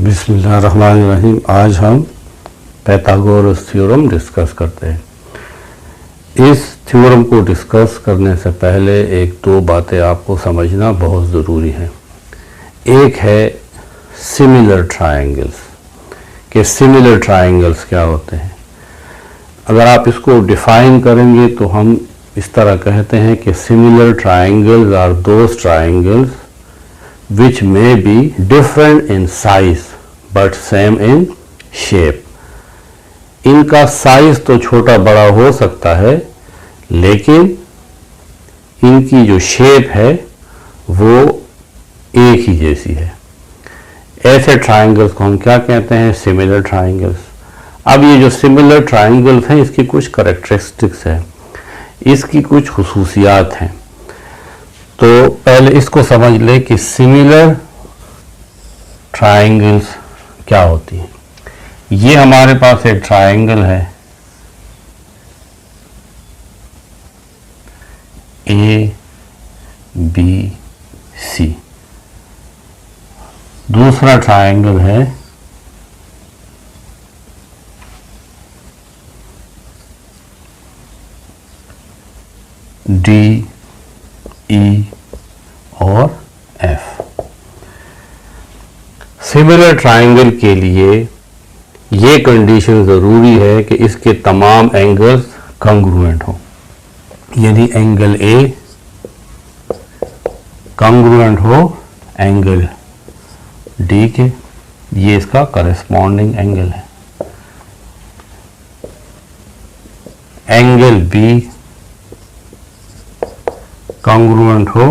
बिस्मिल्लाहिर्रहमानिर्रहीम। आज हम पाइथागोरस थ्योरम डिस्कस करते हैं। इस थ्योरम को डिस्कस करने से पहले एक दो बातें आपको समझना बहुत ज़रूरी है। एक है सिमिलर ट्रायंगल्स, कि सिमिलर ट्रायंगल्स क्या होते हैं। अगर आप इसको डिफाइन करेंगे तो हम इस तरह कहते हैं कि similar triangles are those triangles which may be different in size but same in shape। इनका साइज तो छोटा बड़ा हो सकता है, लेकिन इनकी जो शेप है वो एक ही जैसी है। ऐसे ट्रायंगल्स को हम क्या कहते हैं? Similar triangles. अब ये जो सिमिलर ट्रायंगल्स हैं, इसकी कुछ कैरेक्टरिस्टिक्स है, इसकी कुछ खुसूसियात हैं। तो पहले इसको समझ ले कि सिमिलर ट्रायंगल्स क्या होती हैं। ये हमारे पास एक ट्रायंगल है ए बी सी, दूसरा ट्रायंगल है डी ई और एफ। सिमिलर ट्रायंगल के लिए ये कंडीशन ज़रूरी है कि इसके तमाम एंगल्स कॉन्ग्रुएंट हो, यानी एंगल ए कॉन्ग्रुएंट हो एंगल डी के, ये इसका करेस्पॉन्डिंग एंगल है। एंगल बी कॉन्ग्रुएंट हो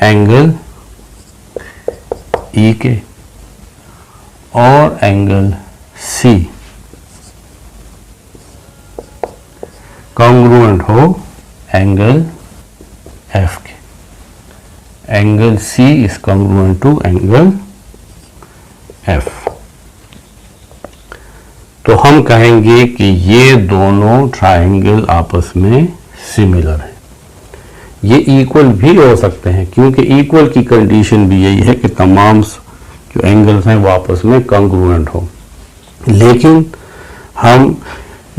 एंगल ई के, और एंगल सी कॉन्ग्रुएंट हो एंगल एफ के। Angle C is congruent to angle F. तो हम कहेंगे कि ये दोनों ट्रायंगल आपस में सिमिलर है। ये इक्वल भी हो सकते हैं, क्योंकि इक्वल की कंडीशन भी यही है कि तमाम जो एंगल्स हैं वो आपस में कॉन्ग्रुएंट हो। लेकिन हम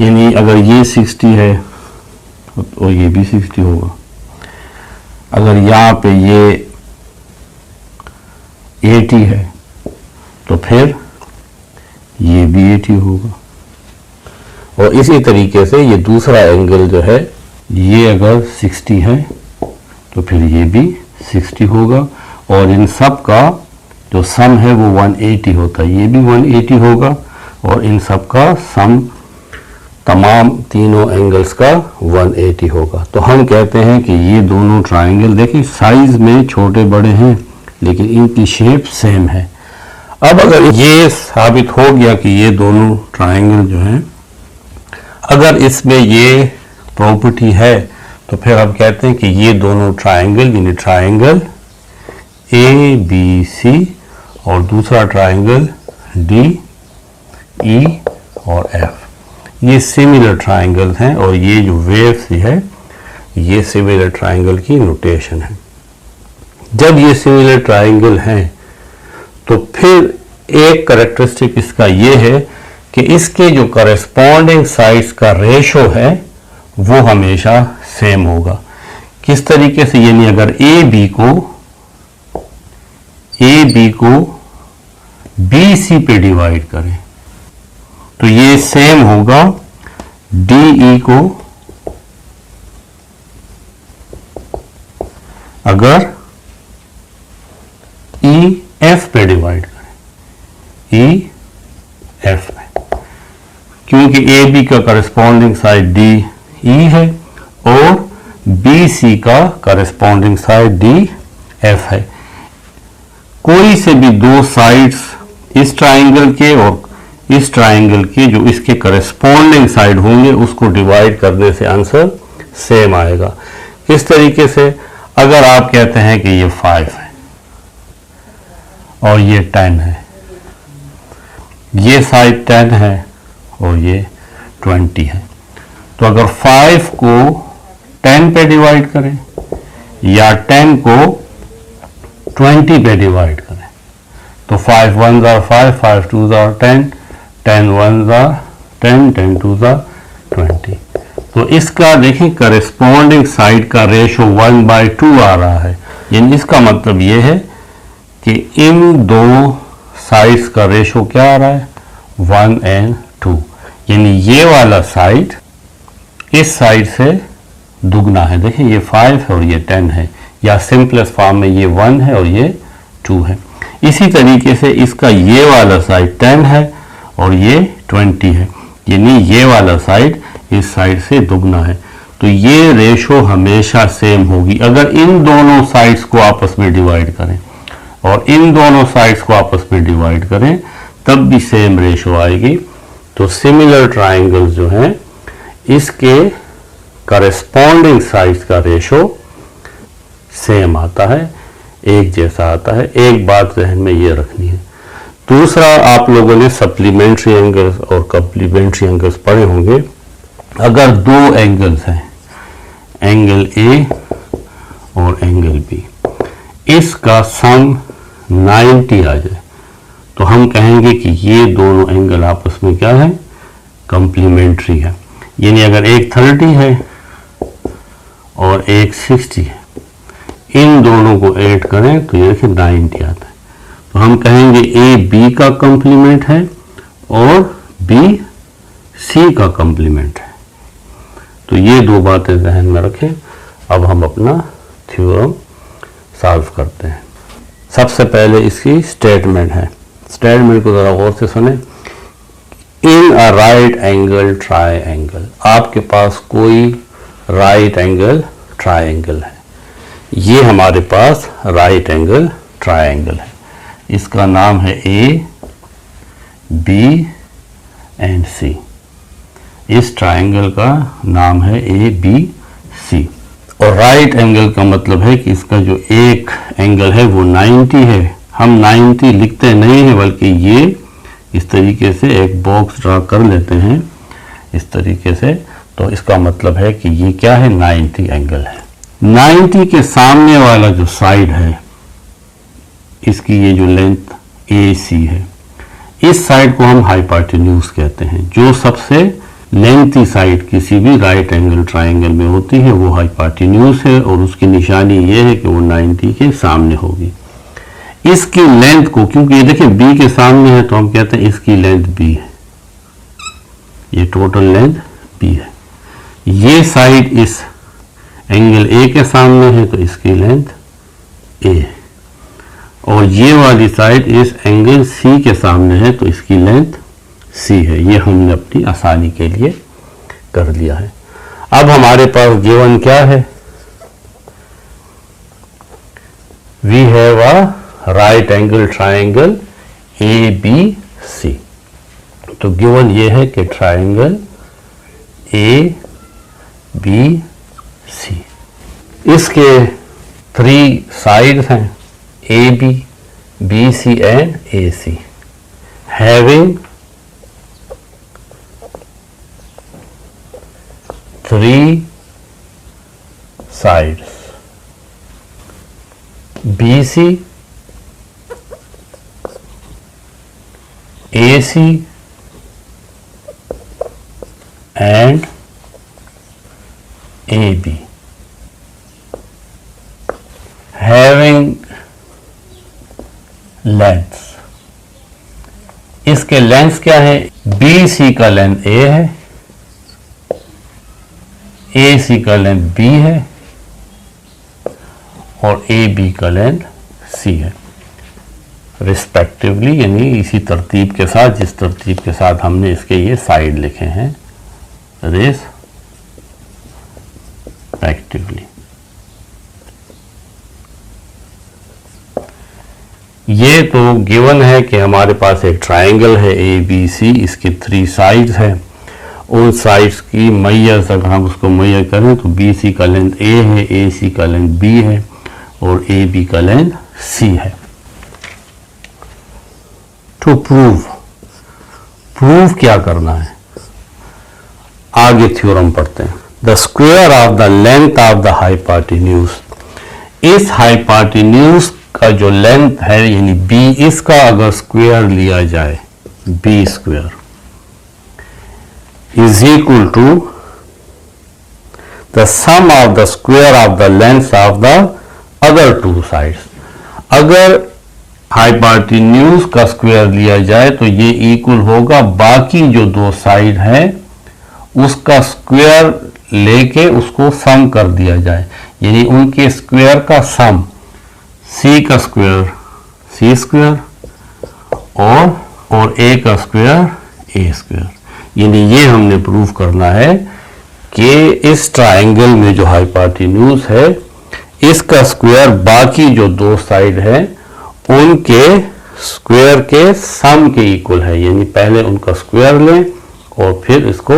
यानी अगर ये 60 है और ये भी 60 होगा, अगर यहाँ पे ये 80 है तो फिर ये भी 80 होगा। और इसी तरीके से ये दूसरा एंगल जो है, ये अगर 60 है तो फिर ये भी 60 होगा, और इन सब का जो सम है वो 180 होता है। ये भी 180 होगा, और इन सब का सम तमाम तीनों एंगल्स का 180 होगा। तो हम कहते हैं कि ये दोनों ट्रायंगल, देखिए साइज में छोटे बड़े हैं लेकिन इनकी शेप सेम है। अब अगर ये साबित हो गया कि ये दोनों ट्रायंगल जो हैं, अगर इसमें ये प्रॉपर्टी है, तो फिर हम कहते हैं कि ये दोनों ट्रायंगल यानी ट्रायंगल ए बी सी और दूसरा ट्रायंगल डी ई और एफ, ये सिमिलर ट्रायंगल हैं। और ये जो वेव्स है, ये सिमिलर ट्रायंगल की नोटेशन है। जब ये सिमिलर ट्रायंगल हैं तो फिर एक कैरेक्टरिस्टिक इसका ये है कि इसके जो करेस्पॉन्डिंग साइड्स का रेशो है वो हमेशा सेम होगा। किस तरीके से? यानी अगर ए बी को बी सी पे डिवाइड करें तो ये सेम होगा डी ई को अगर ई एफ पे डिवाइड करें, ई एफ में, क्योंकि ए बी का करस्पॉन्डिंग साइड डी ई है और बी सी का करस्पॉन्डिंग साइड डी एफ है। कोई से भी दो साइड्स इस ट्रायंगल के और इस ट्रायंगल के जो इसके करस्पॉन्डिंग साइड होंगे उसको डिवाइड करने से आंसर सेम आएगा। किस तरीके से? अगर आप कहते हैं कि ये 5 है और ये 10 है, ये साइड 10 है और ये 20 है, तो अगर 5 को 10 पे डिवाइड करें या 10 को 20 पे डिवाइड करें तो 5 1s are 5, 5 2s are 10, 10 1s are 10, 10 2s are 20। तो इसका देखिए करेस्पॉन्डिंग साइड का रेशो 1/2 आ रहा है, यानी इसका मतलब ये है कि इन दो साइड्स का रेशो क्या आ रहा है 1 and 2, यानी ये वाला साइड इस साइड से दुगना है। देखिए ये 5 है और ये 10 है, या सिंपलेस्ट फॉर्म में ये 1 है और ये 2 है। इसी तरीके से इसका ये वाला साइड 10 है और ये 20 है, यानी ये वाला साइड इस साइड से दुगना है। तो ये रेशो हमेशा सेम होगी। अगर इन दोनों साइड्स को आपस में डिवाइड करें और इन दोनों साइड्स को आपस में डिवाइड करें तब भी सेम रेशो आएगी। तो सिमिलर ट्राइंगल्स जो हैं इसके करेस्पॉन्डिंग साइड्स का रेशो सेम आता है, एक जैसा आता है। एक बात जहन में ये रखनी है। दूसरा, आप लोगों ने सप्लीमेंट्री एंगल्स और कम्प्लीमेंट्री एंगल्स पढ़े होंगे। अगर दो एंगल्स हैं, एंगल ए और एंगल बी, इसका सम 90 आ जाए तो हम कहेंगे कि ये दोनों एंगल आपस में क्या है कम्प्लीमेंट्री है। यानी अगर एक 30 है और एक 60 है, इन दोनों को ऐड करें तो ये देखिए 90 आता है। तो हम कहेंगे ए बी का कम्प्लीमेंट है और बी सी का कम्प्लीमेंट है। तो ये दो बातें ध्यान में रखें। अब हम अपना थ्योरम सॉल्व करते हैं। सबसे पहले इसकी स्टेटमेंट है। स्टेटमेंट को ज़रा गौर से सुने। इन अ राइट एंगल ट्रायंगल, आपके पास कोई राइट एंगल ट्रायंगल है। ये हमारे पास राइट एंगल ट्रायंगल है। इसका नाम है ए बी एंड सी। इस ट्रायंगल का नाम है ए बी सी। और राइट एंगल का मतलब है कि इसका जो एक एंगल है वो 90 है। हम 90 लिखते नहीं हैं, बल्कि ये इस तरीके से एक बॉक्स ड्रा कर लेते हैं इस तरीके से। तो इसका मतलब है कि ये क्या है 90 एंगल है। 90 के सामने वाला जो साइड है, इसकी ये जो लेंथ ए सी है, इस साइड को हम हाइपोटेन्यूज कहते हैं। जो सबसे लेंथी साइड किसी भी राइट एंगल ट्रायंगल में होती है वो हाइपोटेन्यूज है, और उसकी निशानी ये है कि वो 90 के सामने होगी। इसकी लेंथ को, क्योंकि ये देखिए बी के सामने है, तो हम कहते हैं इसकी लेंथ बी है। ये टोटल लेंथ बी है। ये साइड इस एंगल ए के सामने है, तो इसकी लेंथ ए है। और ये वाली साइड इस एंगल सी के सामने है, तो इसकी लेंथ सी है। ये हमने अपनी आसानी के लिए कर लिया है। अब हमारे पास गिवन क्या है? We have a right angle triangle A B C. तो गिवन ये है कि ट्रायंगल ए बी सी, इसके 3 साइड्स हैं A B C and A C, having 3 sides BC, AC and AB, having lengths। इसके लेंथ क्या है? BC का लेंथ A है, AC का लेंथ B है और AB का लेंथ C है रिस्पेक्टिवली। यानी इसी तरतीब के साथ, जिस तरतीब के साथ हमने इसके ये साइड लिखे हैं, रिस्पेक्टिवली। ये तो गिवन है कि हमारे पास एक ट्रायंगल है ए बी सी, इसके 3 साइड्स हैं। उन साइड्स की मैयर्स अगर हम उसको मैयर करें तो बी सी का लेंथ ए है, ए सी का लेंथ बी है और ए बी का लेंथ सी है। टू प्रूव क्या करना है? आगे थ्योरम पढ़ते हैं। The square of the length of the hypotenuse, इस हाइपोटेन्यूज का जो लेंथ है यानी बी, इसका अगर स्क्वायर लिया जाए, B square is equal to the sum of the square of the length of the other two sides. अगर हाइपोटेन्यूज का स्क्वायर लिया जाए तो ये इक्वल होगा बाकी जो दो साइड है उसका स्क्वायर लेके उसको सम कर दिया जाए, यानी उनके स्क्वायर का सम, सी का स्क्वायर सी स्क्वायर और ए का स्क्वायर ए स्क्वायर। यानी ये हमने प्रूव करना है कि इस ट्रायंगल में जो हाइपोटेन्यूज है इसका स्क्वायर बाकी जो दो साइड है उनके स्क्वायर के सम के इक्वल है, यानी पहले उनका स्क्वायर लें और फिर इसको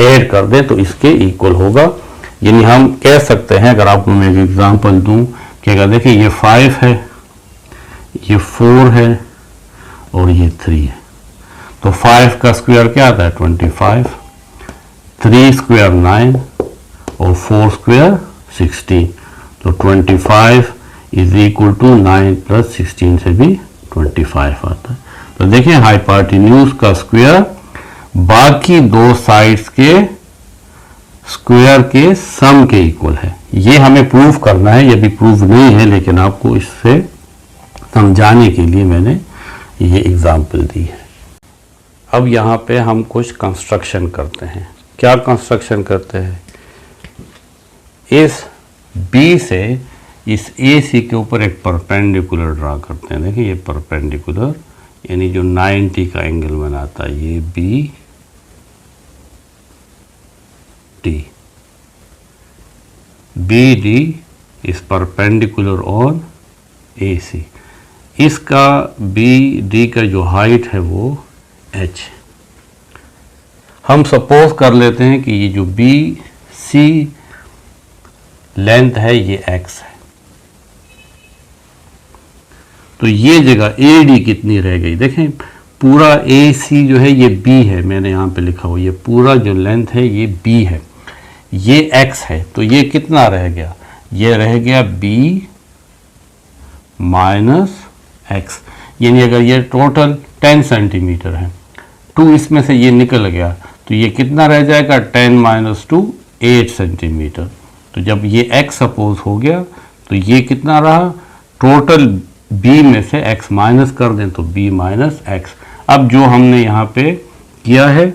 ऐड कर दें तो इसके इक्वल होगा। यानी हम कह सकते हैं, अगर आपको मैं एक एग्जांपल दूं कि अगर देखिए ये 5 है, ये 4 है और ये 3 है, तो 5 का स्क्वायर क्या आता है 25, 3 स्क्वायर 9 और 4 स्क्वायर 16, तो 25 इज इक्वल टू 9 प्लस 16 से भी 25 आता है। तो देखिए हाइपोटेन्यूज का स्क्वायर बाकी दो साइड्स के स्क्वायर के सम के इक्वल है। ये हमें प्रूव करना है, ये भी प्रूव नहीं है लेकिन आपको इससे समझाने के लिए मैंने ये एग्जांपल दी है। अब यहाँ पे हम कुछ कंस्ट्रक्शन करते हैं। क्या कंस्ट्रक्शन करते हैं? इस बी से इस ए सी के ऊपर एक परपेंडिकुलर ड्रा करते हैं। देखिए ये परपेंडिकुलर यानी जो 90 का एंगल बनाता है, ये B D, B D is perpendicular on A C. इसका बी डी का जो हाइट है वो h। हम सपोज कर लेते हैं कि ये जो बी सी लेंथ है ये x है, तो ये जगह ए डी कितनी रह गई? देखें पूरा ए सी जो है ये b है, मैंने यहाँ पे लिखा हुआ, ये पूरा जो लेंथ है ये b है, ये x है, तो ये कितना रह गया? ये रह गया b माइनस x। यानी अगर ये टोटल 10 सेंटीमीटर है, 2 इसमें से ये निकल गया तो ये कितना रह जाएगा? 10 माइनस 2 8 सेंटीमीटर। तो जब ये x सपोज हो गया तो ये कितना रहा? टोटल b में से x माइनस कर दें तो b माइनस x। अब जो हमने यहाँ पे किया है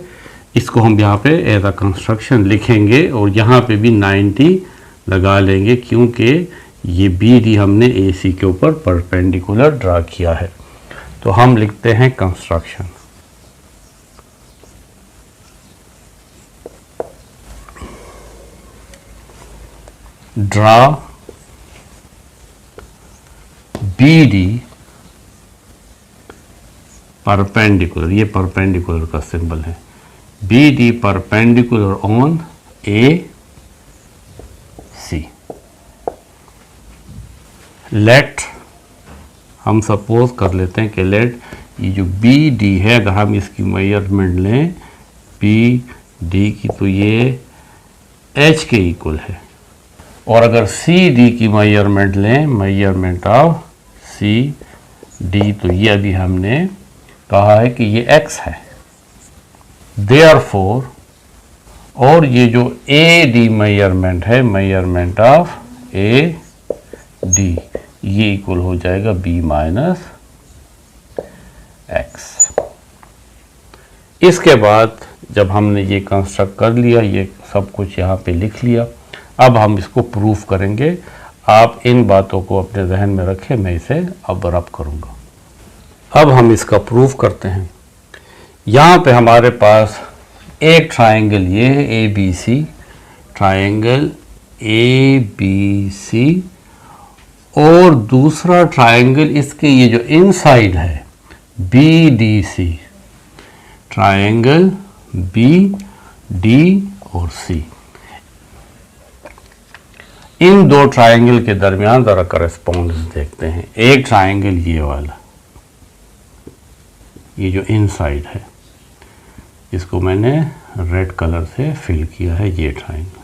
इसको हम यहाँ पे एज अ कंस्ट्रक्शन लिखेंगे और यहाँ पे भी 90 लगा लेंगे क्योंकि ये बी डी हमने ए सी के ऊपर परपेंडिकुलर ड्रा किया है। तो हम लिखते हैं construction. Draw B D perpendicular, ये परपेंडिकुलर का सिंबल है, B D perpendicular on A C. Let हम सपोज कर लेते हैं कि लेट ये जो बी डी है अगर हम इसकी मेजरमेंट लें बी डी की तो ये एच के इक्वल है, और अगर सी डी की मेजरमेंट लें, मेजरमेंट ऑफ सी डी, तो ये अभी हमने कहा है कि ये x है। देयरफॉर और ये जो ए डी मेजरमेंट है, मेजरमेंट ऑफ ए डी, ये इक्वल हो जाएगा b माइनस एक्स। इसके बाद जब हमने ये कंस्ट्रक्ट कर लिया, ये सब कुछ यहाँ पे लिख लिया, अब हम इसको प्रूफ करेंगे। आप इन बातों को अपने जहन में रखें, मैं इसे अब रब करूँगा। अब हम इसका प्रूफ करते हैं। यहाँ पे हमारे पास एक ट्रायंगल ये है A B C, triangle A B C, और दूसरा ट्रायंगल इसके ये जो इनसाइड है B D C, triangle B D और सी। इन दो ट्रायंगल के दरमियान ज़रा करेस्पॉन्डेंस देखते हैं। एक ट्रायंगल ये वाला, ये जो इनसाइड है, इसको मैंने रेड कलर से फिल किया है, ये ट्रायंगल,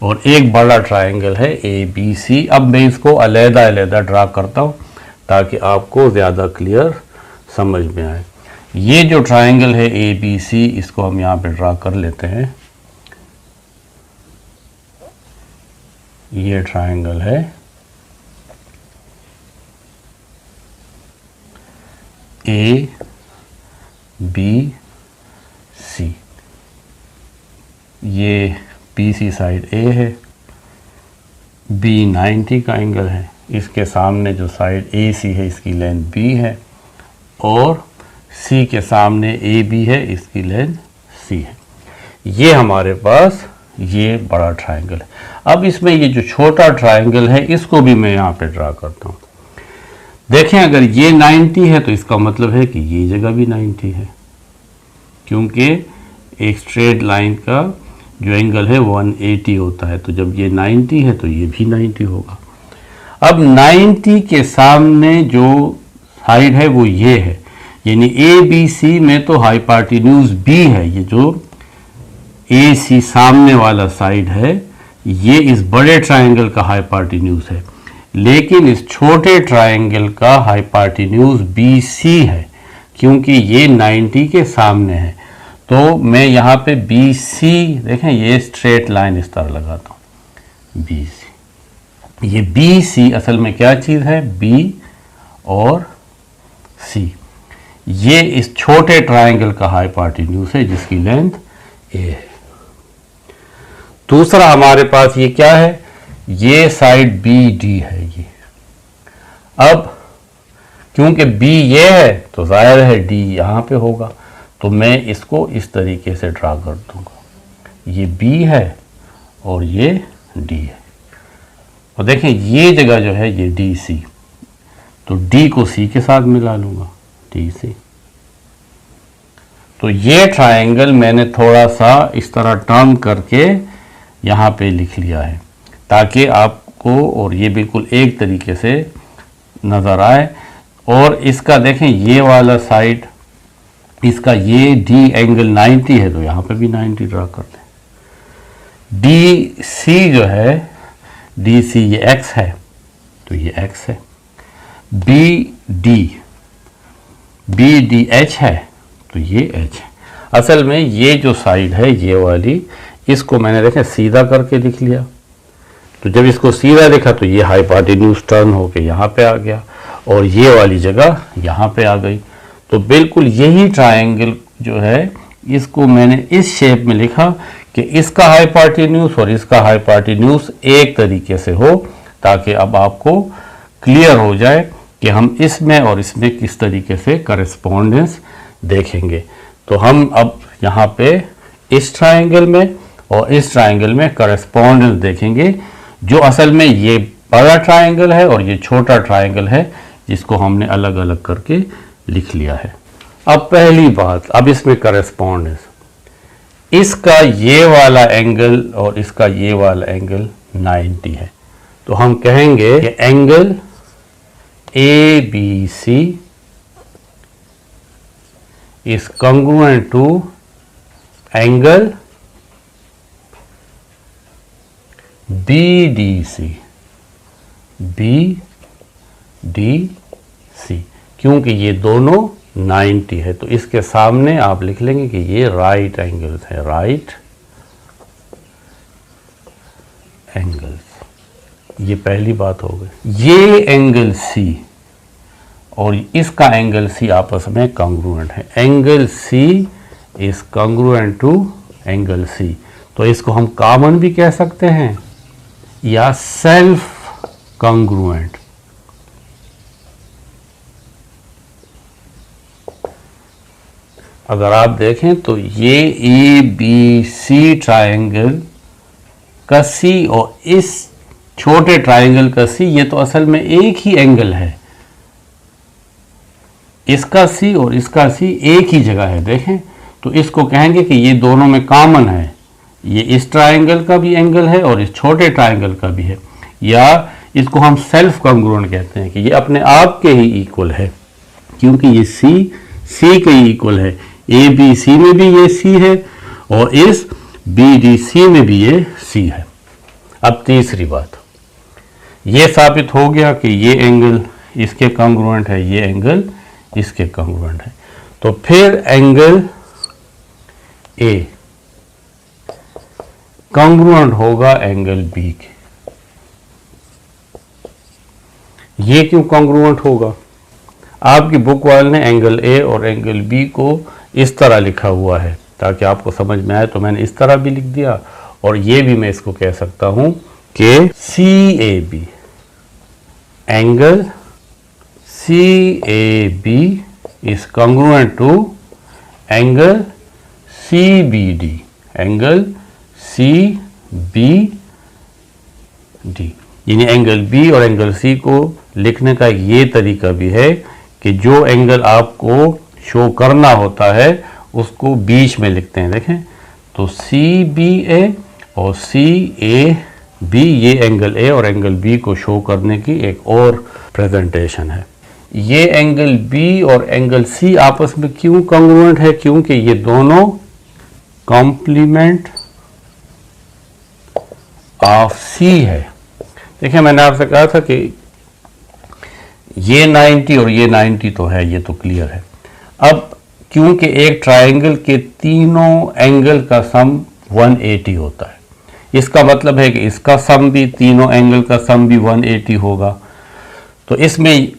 और एक बड़ा ट्रायंगल है ए बी सी। अब मैं इसको अलग अलग ड्रा करता हूँ ताकि आपको ज़्यादा क्लियर समझ में आए। ये जो ट्रायंगल है ए बी सी, इसको हम यहाँ पे ड्रा कर लेते हैं। ये ट्रायंगल है ए बी सी। ये बी सी साइड ए है, बी 90 का एंगल है, इसके सामने जो साइड ए सी है इसकी लेंथ बी है, और सी के सामने ए बी है, इसकी लेंथ सी है। ये हमारे पास ये बड़ा ट्रायंगल है। अब इसमें ये जो छोटा ट्रायंगल है इसको भी मैं यहाँ पे ड्रा करता हूँ। देखें, अगर ये 90 है तो इसका मतलब है कि ये जगह भी 90 है, क्योंकि एक स्ट्रेट लाइन का जो एंगल है 180 होता है। तो जब ये 90 है तो ये भी 90 होगा। अब 90 के सामने जो साइड है वो ये है, यानी ए बी सी में तो हाइपोटेन्यूज बी है। ये जो ए सी सामने वाला साइड है ये इस बड़े ट्रायंगल का हाइपोटेन्यूज है, लेकिन इस छोटे ट्रायंगल का हाइपोटेन्यूज बी सी है, क्योंकि ये 90 के सामने है। तो मैं यहाँ पे बी सी, देखें ये स्ट्रेट लाइन इस तरह लगाता हूँ, बी सी। ये बी सी असल में क्या चीज़ है, बी और सी। ये इस छोटे ट्रायंगल का हाइपोटेन्यूज है जिसकी लेंथ ए है। दूसरा हमारे पास ये क्या है, ये साइड बी डी है ये। अब क्योंकि बी ये है तो जाहिर है डी यहाँ पे होगा, तो मैं इसको इस तरीके से ड्रा कर दूंगा। ये बी है और ये डी है, और देखें ये जगह जो है ये डी सी, तो डी को सी के साथ मिला लूँगा, डी सी। तो ये ट्रायंगल मैंने थोड़ा सा इस तरह टर्न करके यहाँ पे लिख लिया है ताकि आपको और ये बिल्कुल एक तरीके से नज़र आए। और इसका देखें ये वाला साइड, इसका ये डी एंगल 90 है, तो यहाँ पे भी 90 ड्रा करते हैं। डी सी जो है, डी सी ये एक्स है तो ये एक्स है। बी डी एच है तो ये एच है। असल में ये जो साइड है ये वाली, इसको मैंने देखें सीधा करके लिख लिया, तो जब इसको सीधा लिखा तो ये हाइपोटेन्यूज टर्न होके यहाँ पे आ गया और ये वाली जगह यहाँ पे आ गई। तो बिल्कुल यही ट्रायंगल जो है इसको मैंने इस शेप में लिखा कि इसका हाइपोटेन्यूज और इसका हाइपोटेन्यूज एक तरीके से हो, ताकि अब आपको क्लियर हो जाए कि हम इसमें और इसमें किस तरीके से करेस्पॉन्डेंस देखेंगे। तो हम अब यहाँ पे इस ट्रायंगल में और इस ट्रायंगल में करेस्पॉन्डेंस देखेंगे, जो असल में ये बड़ा ट्रायंगल है और ये छोटा ट्रायंगल है जिसको हमने अलग अलग करके लिख लिया है। अब पहली बात, अब इसमें करेस्पॉन्डेंस, इसका ये वाला एंगल और इसका ये वाला एंगल 90 है, तो हम कहेंगे कि angle A B C is congruent to angle BDC, क्योंकि ये दोनों 90 है, तो इसके सामने आप लिख लेंगे कि ये राइट एंगल्स है, राइट एंगल्स। ये पहली बात हो गई। ये एंगल सी और इसका एंगल सी आपस में कॉन्ग्रुएंट है। Angle C is congruent to angle C, तो इसको हम कॉमन भी कह सकते हैं या सेल्फ कॉन्ग्रुएंट। अगर आप देखें तो ये ए बी सी ट्रायंगल का सी और इस छोटे ट्रायंगल का सी, ये तो असल में एक ही एंगल है। इसका सी और इसका सी एक ही जगह है, देखें, तो इसको कहेंगे कि ये दोनों में कॉमन है। ये इस ट्रायंगल का भी एंगल है और इस छोटे ट्रायंगल का भी है, या इसको हम सेल्फ कॉन्ग्रुएंट कहते हैं कि ये अपने आप के ही इक्वल है, क्योंकि ये सी के ही इक्वल है। ए बी सी में भी ये सी है और इस बी डी सी में भी ये सी है। अब तीसरी बात, ये साबित हो गया कि ये एंगल इसके कॉन्ग्रुएंट है, ये एंगल इसके कॉन्ग्रुएंट है। तो फिर एंगल ए कॉन्ग्रुएंट होगा एंगल बी के। ये क्यों कॉन्ग्रुएंट होगा? आपकी बुक वाले ने एंगल ए और एंगल बी को इस तरह लिखा हुआ है ताकि आपको समझ में आए, तो मैंने इस तरह भी लिख दिया, और ये भी मैं इसको कह सकता हूं कि C A B, angle C A B is congruent to angle C B D, angle C B D. यानी एंगल बी और एंगल सी को लिखने का ये तरीका भी है कि जो एंगल आपको शो करना होता है उसको बीच में लिखते हैं। देखें तो सी बी ए और सी ए बी, ये एंगल ए और एंगल बी को शो करने की एक और प्रेजेंटेशन है। ये एंगल बी और एंगल सी आपस में क्यों कॉन्ग्रुएंट है? क्योंकि ये दोनों कॉम्प्लीमेंट ऑफ सी है। देखिए मैंने आपसे कहा था कि ये 90 और ये 90 तो है, ये तो क्लियर है। अब क्योंकि एक ट्रायंगल के तीनों एंगल का सम 180 होता है, इसका मतलब है कि इसका सम भी, तीनों एंगल का सम भी 180 होगा। तो इसमें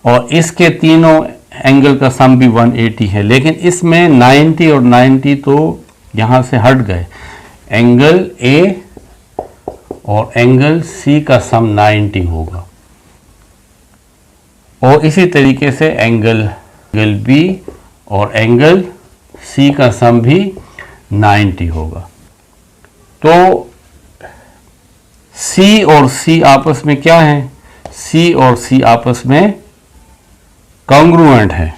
और इसके तीनों एंगल का सम भी 180 है, लेकिन इसमें 90 और 90 तो यहाँ से हट गए। एंगल ए और एंगल सी का सम 90 होगा, और इसी तरीके से एंगल बी और एंगल सी का सम भी 90 होगा। तो सी और सी आपस में क्या है? सी और सी आपस में कॉन्ग्रुएंट है,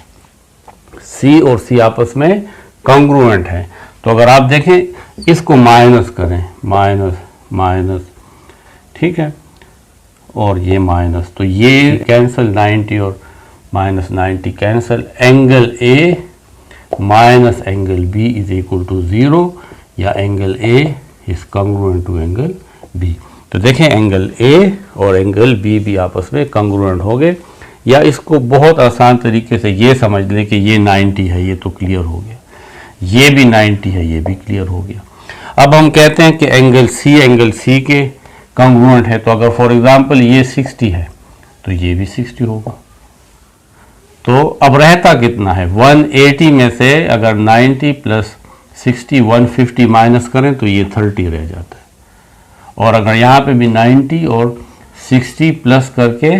सी और सी आपस में कॉन्ग्रुएंट है। तो अगर आप देखें इसको माइनस करें, माइनस माइनस, ठीक है, और ये माइनस, तो ये कैंसिल, 90 और minus 90 cancel. Angle A minus angle B is equal to 0, या angle A is congruent to angle B. तो देखें एंगल ए और एंगल बी भी आपस में कॉन्ग्रुएंट हो गए। या इसको बहुत आसान तरीके से ये समझ लें कि ये 90 है, ये तो क्लियर हो गया, ये भी 90 है, ये भी क्लियर हो गया। अब हम कहते हैं कि एंगल सी के कॉन्ग्रुएंट है। तो अगर फॉर एग्जांपल ये 60 है तो ये भी 60 होगा। तो अब रहता कितना है? 180 में से अगर 90 प्लस 60 150 माइनस करें तो ये 30 रह जाता है, और अगर यहाँ पे भी 90 और 60 प्लस करके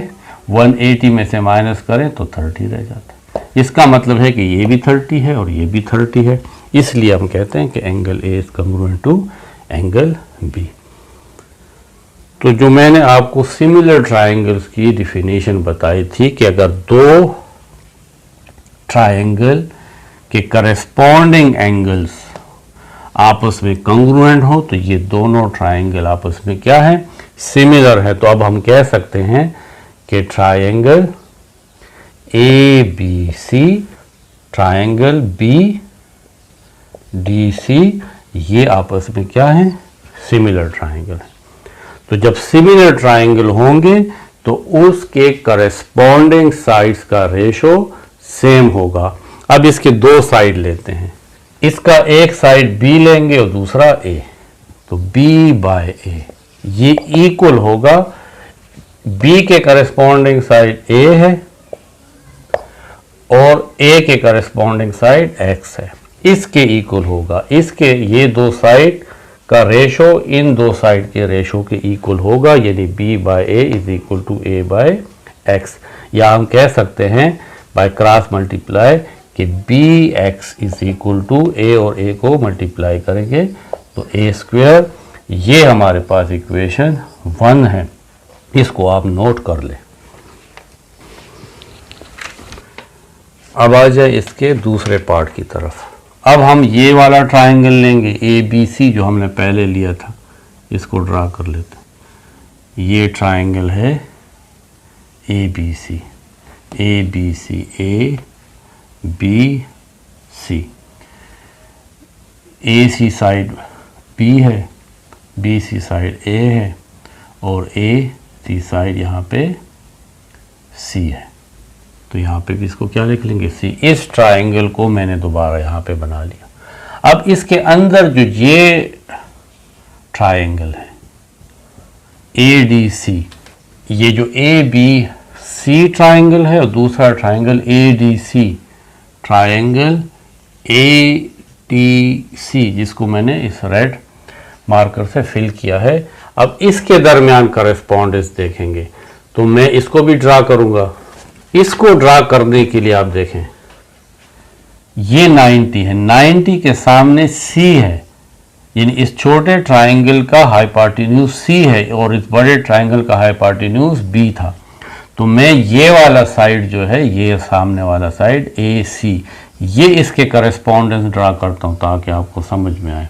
180 में से माइनस करें तो 30 रह जाता है। इसका मतलब है कि ये भी 30 है और ये भी 30 है, इसलिए हम कहते हैं कि angle A is congruent to angle B. तो जो मैंने आपको सिमिलर ट्रायंगल्स की डिफिनेशन बताई थी कि अगर दो ट्रायंगल के करेस्पॉन्डिंग एंगल्स आपस में कॉन्ग्रुएंट हो तो ये दोनों ट्रायंगल आपस में क्या है? सिमिलर है। तो अब हम कह सकते हैं कि triangle A B C, triangle B D C, ये आपस में क्या है? सिमिलर ट्रायंगल है। तो जब सिमिलर ट्रायंगल होंगे तो उसके करेस्पॉन्डिंग साइड्स का रेशो सेम होगा। अब इसके दो साइड लेते हैं, इसका एक साइड बी लेंगे और दूसरा ए, तो बी बाय ए ये इक्वल होगा, बी के करेस्पॉन्डिंग साइड ए है और ए के करेस्पॉन्डिंग साइड एक्स है, इसके इक्वल होगा। इसके ये दो साइड का रेशो इन दो साइड के रेशो के इक्वल होगा, यानी b by A is equal to a by X. या हम कह सकते हैं बाय क्रॉस मल्टीप्लाई कि B X is equal to A और a को मल्टीप्लाई करेंगे तो a स्क्वायर। ये हमारे पास इक्वेशन 1 है, इसको आप नोट कर लें। अब आ जाए इसके दूसरे पार्ट की तरफ। अब हम ये वाला ट्रायंगल लेंगे ए बी सी जो हमने पहले लिया था, इसको ड्रा कर लेते हैं। ये ट्रायंगल है A B C, A B C, A B C, A C side B है, बी सी साइड ए है और ए सी साइड यहाँ पे सी है, तो यहाँ पे भी इसको क्या लिख लेंगे, सी। इस ट्राइंगल को मैंने दोबारा यहाँ पे बना लिया। अब इसके अंदर जो ये ट्राइंगल है ए डी सी, ये जो ए बी सी ट्राइंगल है और दूसरा triangle A D C, triangle A T C, जिसको मैंने इस रेड मार्कर से फिल किया है। अब इसके दरमियान करेस्पॉन्डेंस देखेंगे, तो मैं इसको भी ड्रा करूंगा। इसको ड्रा करने के लिए आप देखें, ये 90 है, 90 के सामने सी है, यानी इस छोटे ट्राइंगल का हाइपोटेन्यूज सी है और इस बड़े ट्राइंगल का हाइपोटेन्यूज बी था। तो मैं ये वाला साइड जो है, ये सामने वाला साइड ए सी, ये इसके करेस्पॉन्डेंस ड्रा करता हूँ ताकि आपको समझ में आए।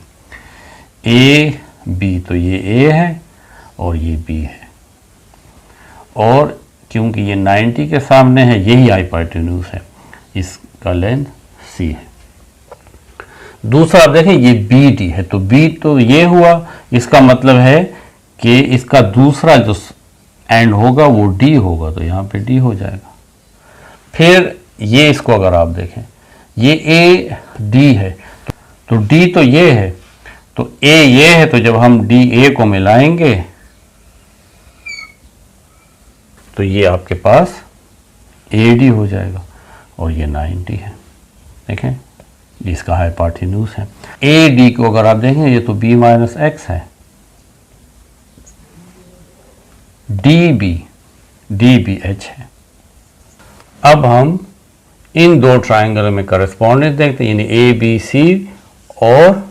ए बी, तो ये ए है और ये बी है, और क्योंकि ये 90 के सामने है, यही हाइपोटेन्यूज है, इसका लेंथ सी है। दूसरा देखें, ये बी डी है, तो बी तो ये हुआ, इसका मतलब है कि इसका दूसरा जो एंड होगा वो डी होगा, तो यहाँ पे डी हो जाएगा। फिर ये इसको अगर आप देखें, ये ए डी है, तो डी तो ये है, तो ए ये है, तो जब हम डी ए को मिलाएंगे तो ये आपके पास ए डी हो जाएगा और ये 90 है। देखें, इसका हाइपोटेन्यूज है। ए डी को अगर आप देखें, ये तो बी माइनस एक्स है, डी बी एच है। अब हम इन दो ट्राइंगल में करेस्पॉन्डेंस देखते हैं, यानी ए बी सी और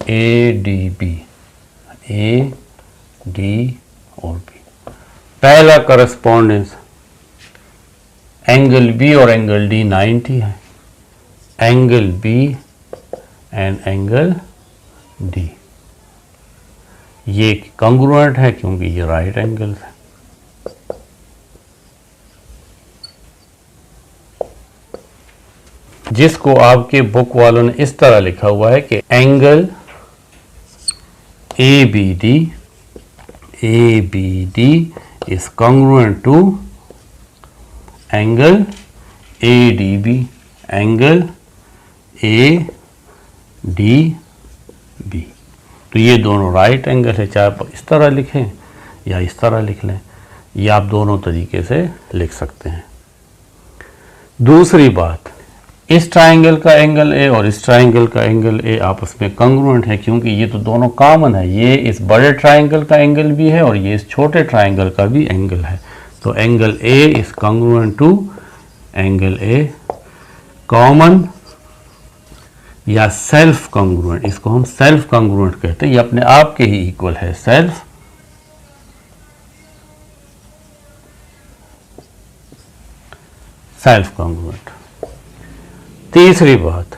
A D B, A D और बी। पहला करेस्पॉन्डेंस एंगल बी और एंगल डी 90 है, angle B and angle D ये कॉन्ग्रुएंट है क्योंकि ये राइट एंगल है। जिसको आपके बुक वालों ने इस तरह लिखा हुआ है कि angle A B D is congruent to angle ADB, angle ADB। तो ये दोनों राइट एंगल है, चाहे आप इस तरह लिखें या इस तरह लिख लें, ये आप दोनों तरीके से लिख सकते हैं। दूसरी बात, इस ट्राइंगल का एंगल ए और इस ट्राइंगल का एंगल ए आपस में कॉन्ग्रुएंट है क्योंकि ये तो दोनों कॉमन है, ये इस बड़े ट्राइंगल का एंगल भी है और ये इस छोटे ट्राइंगल का भी एंगल है। तो angle A is congruent to angle A. Common या सेल्फ कॉन्ग्रुएंट, इसको हम सेल्फ कॉन्ग्रुएंट कहते हैं, ये अपने आप के ही इक्वल है, सेल्फ कॉन्ग्रुएंट। तीसरी बात,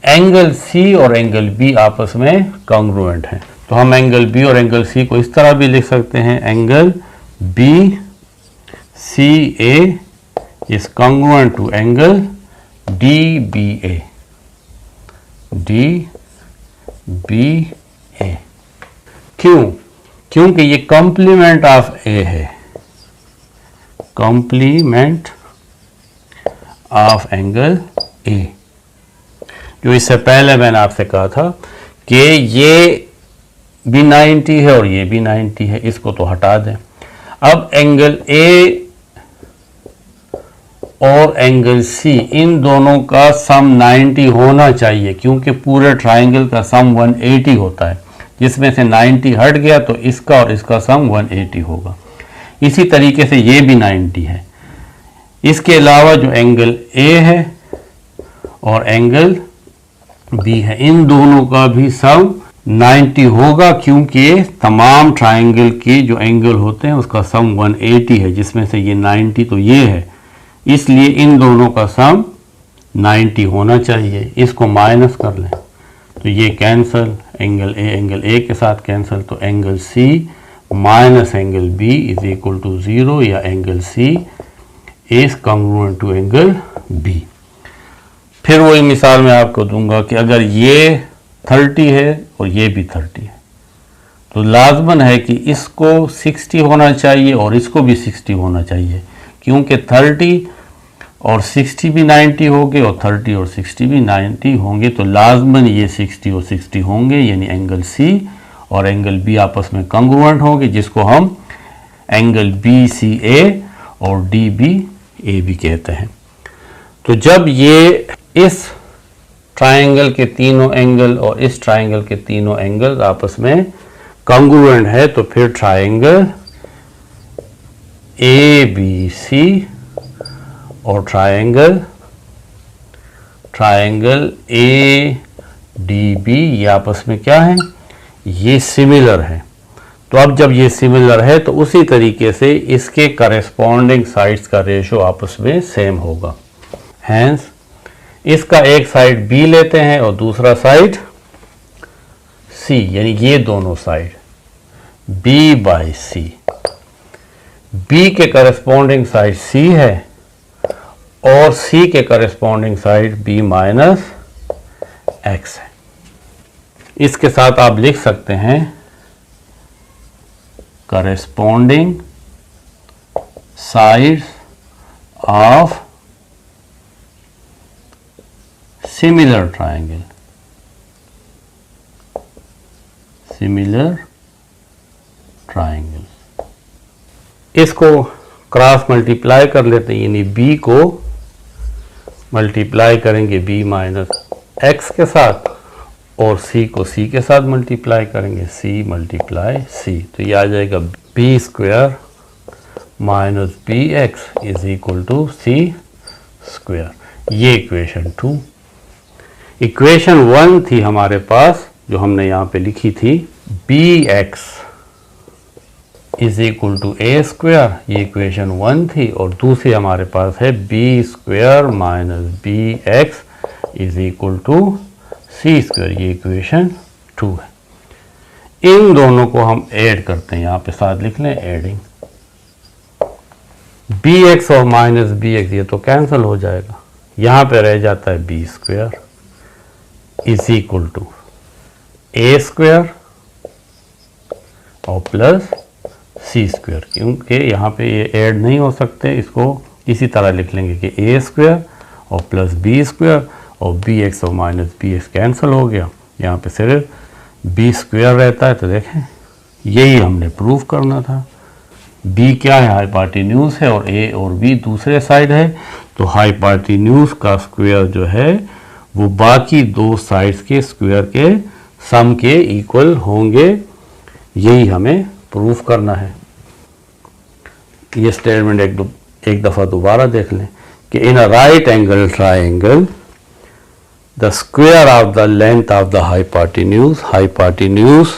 एंगल सी और एंगल बी आपस में कॉन्ग्रुएंट है, तो हम एंगल बी और एंगल सी को इस तरह भी लिख सकते हैं, angle B C A is congruent to angle D B A, क्यों? क्योंकि ये कॉम्प्लीमेंट ऑफ ए है, कॉम्प्लीमेंट ऑफ एंगल ए। जो इससे पहले मैंने आपसे कहा था कि ये भी 90 है और ये भी 90 है, इसको तो हटा दें। अब एंगल ए और एंगल सी, इन दोनों का सम 90 होना चाहिए क्योंकि पूरे ट्राइंगल का सम 180 होता है, जिसमें से 90 हट गया तो इसका और इसका सम 180 होगा। इसी तरीके से ये भी 90 है। इसके अलावा जो एंगल ए है और एंगल बी है, इन दोनों का भी सम 90 होगा क्योंकि तमाम ट्राइंगल के जो एंगल होते हैं उसका सम 180 है, जिसमें से ये 90 तो ये है, इसलिए इन दोनों का सम 90 होना चाहिए। इसको माइनस कर लें तो ये कैंसल, एंगल ए के साथ कैंसल, तो angle C minus angle B is equal to 0, या angle C is congruent to angle B. फिर वही मिसाल मैं आपको दूंगा कि अगर ये 30 है और ये भी 30 है, तो लाजमन है कि इसको 60 होना चाहिए और इसको भी 60 होना चाहिए, क्योंकि 30 और 60 भी 90 होंगे और 30 और 60 भी 90 होंगे, तो लाजमन ये 60 और 60 होंगे, यानी एंगल C और एंगल B आपस में कंग्रुएंट होंगे, जिसको हम एंगल BCA और DBA भी कहते हैं। तो जब ये इस ट्रायंगल के तीनों एंगल और इस ट्रायंगल के तीनों एंगल आपस में कंग्रुएंट है, तो फिर ट्रायंगल ABC और ट्रायंगल ADB ये आपस में क्या है, ये सिमिलर है। तो अब जब ये सिमिलर है तो उसी तरीके से इसके करेस्पॉन्डिंग साइड्स का रेशो आपस में सेम होगा। हैंस इसका एक साइड B लेते हैं और दूसरा साइड C, यानी ये दोनों साइड B/C। B के करेस्पॉन्डिंग साइड C है और C के corresponding side B minus X है। इसके साथ आप लिख सकते हैं corresponding sides of similar triangle, इसको क्रॉस मल्टीप्लाई कर लेते हैं, यानी B को मल्टीप्लाई करेंगे B माइनस X के साथ और C को C के साथ मल्टीप्लाई करेंगे C मल्टीप्लाई C, तो ये आ जाएगा B² minus BX is equal to C²। ये इक्वेशन 2। इक्वेशन 1 थी हमारे पास जो हमने यहाँ पे लिखी थी, BX is equal to A², ये इक्वेशन 1 थी, और दूसरी हमारे पास है B² minus BX is equal to C², ये इक्वेशन 2 है। इन दोनों को हम ऐड करते हैं, यहाँ पे साथ लिख लें एडिंग। BX और माइनस BX ये तो कैंसिल हो जाएगा, यहाँ पे रह जाता है B² is equal to A² और प्लस C², क्योंकि यहाँ पे ये ऐड नहीं हो सकते, इसको इसी तरह लिख लेंगे कि A² और प्लस B² और BX और माइनस BX कैंसिल हो गया, यहाँ पे सिर्फ B² रहता है। तो देखें यही हमने प्रूव करना था। B क्या है, हाइपोटेन्यूज है, और A और B दूसरे साइड है, तो हाइपोटेन्यूज का स्क्वायर जो है वो बाकी दो साइड्स के स्क्वायर के सम के इक्वल होंगे, यही हमें प्रूफ करना है। ये स्टेटमेंट एक दफ़ा दोबारा देख लें कि in a right angle triangle the square of the length of the hypotenuse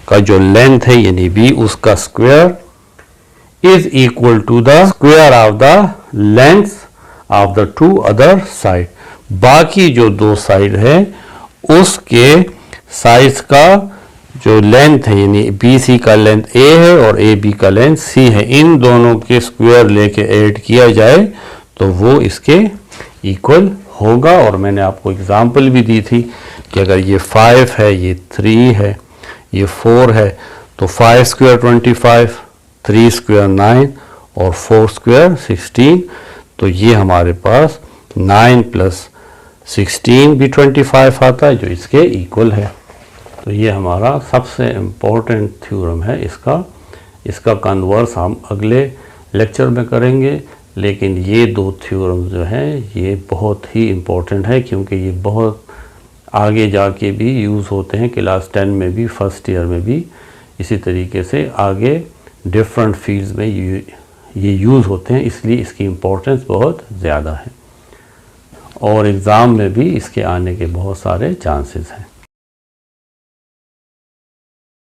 का जो लेंथ है यानी B, उसका square is equal to the square of the length of the two other side. बाकी जो दो साइड है उसके साइड्स का जो लेंथ है, यानी BC का लेंथ A है और AB का लेंथ C है, इन दोनों के स्क्वायर लेके ऐड किया जाए तो वो इसके इक्वल होगा। और मैंने आपको एग्जांपल भी दी थी कि अगर ये 5 है, ये 3 है, ये 4 है, तो 5² 25, 3² 9 और 4² 16, तो ये हमारे पास 9 प्लस 16 भी 25 आता है जो इसके इक्वल है। तो ये हमारा सबसे इम्पोर्टेंट थ्योरम है। इसका कन्वर्स हम अगले लेक्चर में करेंगे, लेकिन ये दो थ्योरम जो हैं ये बहुत ही इम्पोर्टेंट है, क्योंकि ये बहुत आगे जाके भी यूज़ होते हैं, क्लास 10 में भी, फर्स्ट ईयर में भी, इसी तरीके से आगे डिफरेंट फील्ड्स में ये यूज़ होते हैं, इसलिए इसकी इम्पोर्टेंस बहुत ज़्यादा है और एग्ज़ाम में भी इसके आने के बहुत सारे चांसेस हैं।